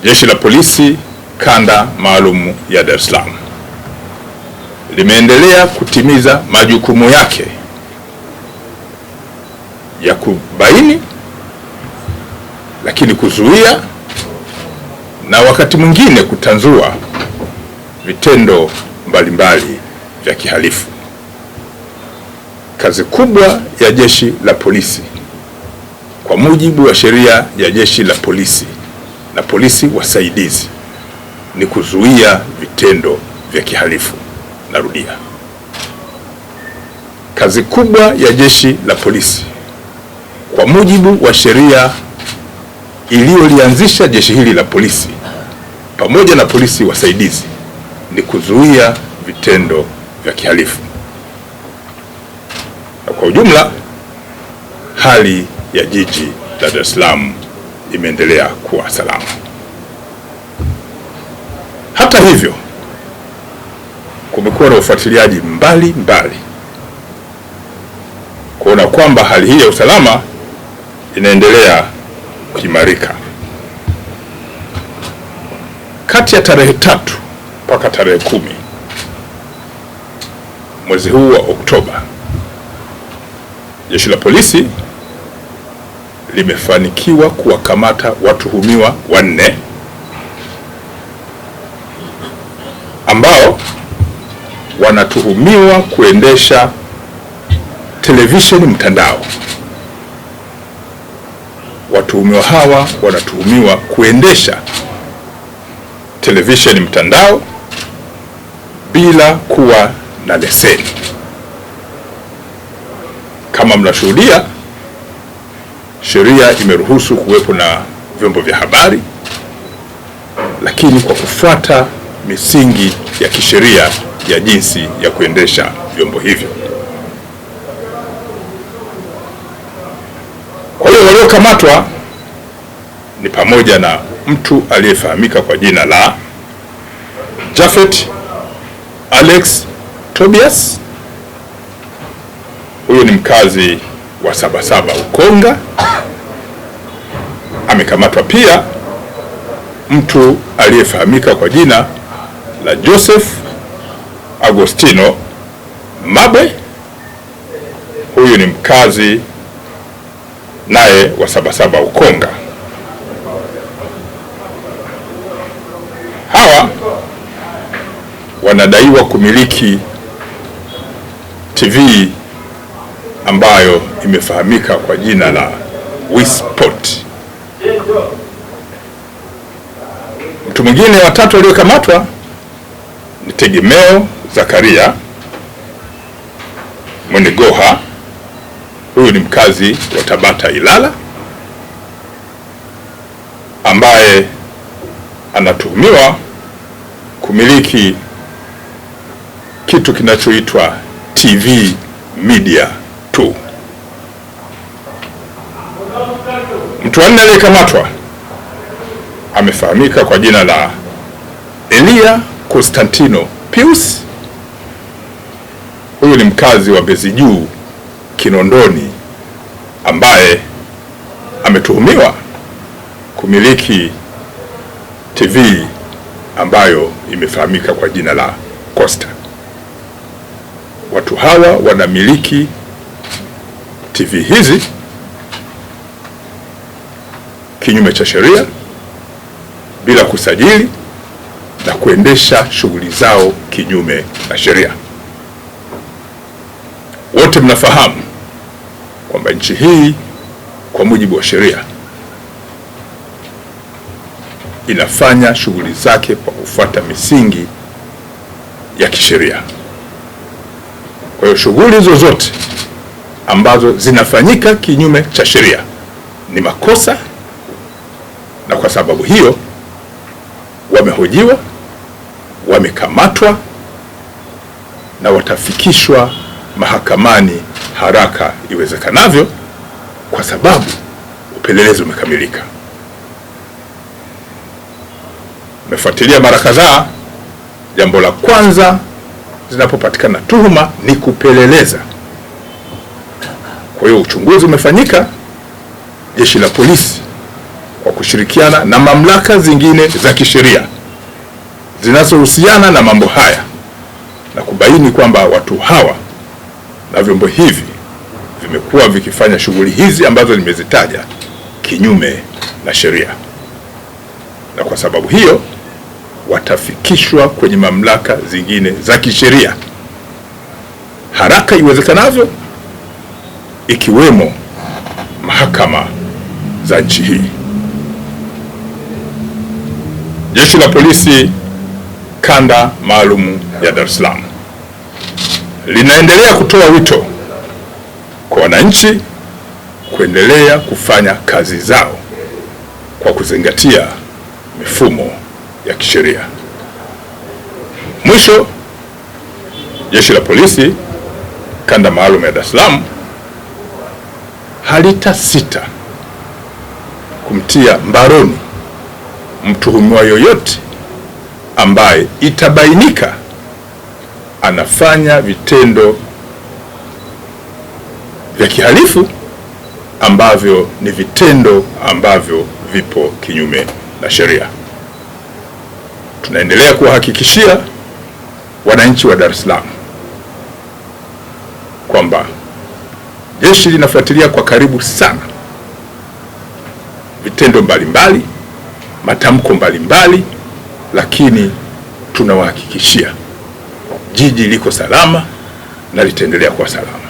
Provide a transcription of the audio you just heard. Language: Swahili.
Jeshi la Polisi Kanda Maalum ya Dar es Salaam limeendelea kutimiza majukumu yake ya kubaini, lakini kuzuia na wakati mwingine kutanzua vitendo mbalimbali vya kihalifu. Kazi kubwa ya Jeshi la Polisi kwa mujibu wa sheria ya Jeshi la Polisi na polisi wasaidizi ni kuzuia vitendo vya kihalifu. Narudia, kazi kubwa ya Jeshi la Polisi kwa mujibu wa sheria iliyolianzisha jeshi hili la polisi pamoja na polisi wasaidizi ni kuzuia vitendo vya kihalifu. Na kwa ujumla, hali ya jiji la Dar es Salaam imeendelea kuwa salama. Hata hivyo, kumekuwa na ufuatiliaji mbalimbali kuona kwamba hali hii ya usalama inaendelea kuimarika. Kati ya tarehe 3 mpaka tarehe 10 mwezi huu wa Oktoba, Jeshi la Polisi limefanikiwa kuwakamata watuhumiwa 4 ambao wanatuhumiwa kuendesha televisheni mtandao. Watuhumiwa hawa wanatuhumiwa kuendesha televisheni mtandao bila kuwa na leseni. Kama mnashuhudia, sheria imeruhusu kuwepo na vyombo vya habari, lakini kwa kufuata misingi ya kisheria ya jinsi ya kuendesha vyombo hivyo. Kwa hiyo waliokamatwa ni pamoja na mtu aliyefahamika kwa jina la Japhet Alex Tobias. Huyo ni mkazi wa Sabasaba Ukonga. Amekamatwa pia mtu aliyefahamika kwa jina la Joseph Agostino Mabe. Huyu ni mkazi naye wa Sabasaba Ukonga. Hawa wanadaiwa kumiliki TV ambayo imefahamika kwa jina la Wisport. Mtu mwingine wa 3 aliyekamatwa ni Tegemeo Zakaria Mwenegoha. Huyu ni mkazi wa Tabata Ilala, ambaye anatuhumiwa kumiliki kitu kinachoitwa TV Media 2. Mtu wa 4 aliyekamatwa amefahamika kwa jina la Elia Constantino Pius. Huyu ni mkazi wa Mbezi Juu Kinondoni, ambaye ametuhumiwa kumiliki TV ambayo imefahamika kwa jina la Costa. Watu hawa wanamiliki TV hizi kinyume cha sheria, bila kusajili na kuendesha shughuli zao kinyume na sheria. Wote mnafahamu kwamba nchi hii kwa mujibu wa sheria inafanya shughuli zake kwa kufuata misingi ya kisheria. Kwa hiyo shughuli zozote ambazo zinafanyika kinyume cha sheria ni makosa, na kwa sababu hiyo wamehojiwa, wamekamatwa na watafikishwa mahakamani haraka iwezekanavyo, kwa sababu upelelezi umekamilika. Umefuatilia mara kadhaa, jambo la kwanza zinapopatikana tuhuma ni kupeleleza. Kwa hiyo uchunguzi umefanyika, Jeshi la Polisi kwa kushirikiana na mamlaka zingine za kisheria zinazohusiana na mambo haya na kubaini kwamba watu hawa na vyombo hivi vimekuwa vikifanya shughuli hizi ambazo nimezitaja kinyume na sheria, na kwa sababu hiyo watafikishwa kwenye mamlaka zingine za kisheria haraka iwezekanavyo, ikiwemo mahakama za nchi hii. Jeshi la Polisi Kanda Maalum ya Dar es Salaam linaendelea kutoa wito kwa wananchi kuendelea kufanya kazi zao kwa kuzingatia mifumo ya kisheria. Mwisho, Jeshi la Polisi Kanda Maalum ya Dar es Salaam halitasita kumtia mbaroni mtuhumiwa yoyote ambaye itabainika anafanya vitendo vya kihalifu ambavyo ni vitendo ambavyo vipo kinyume na sheria. Tunaendelea kuwahakikishia wananchi wa Dar es Salaam kwamba jeshi linafuatilia kwa karibu sana vitendo mbalimbali, matamko mbalimbali, lakini tunawahakikishia jiji liko salama na litaendelea kuwa salama.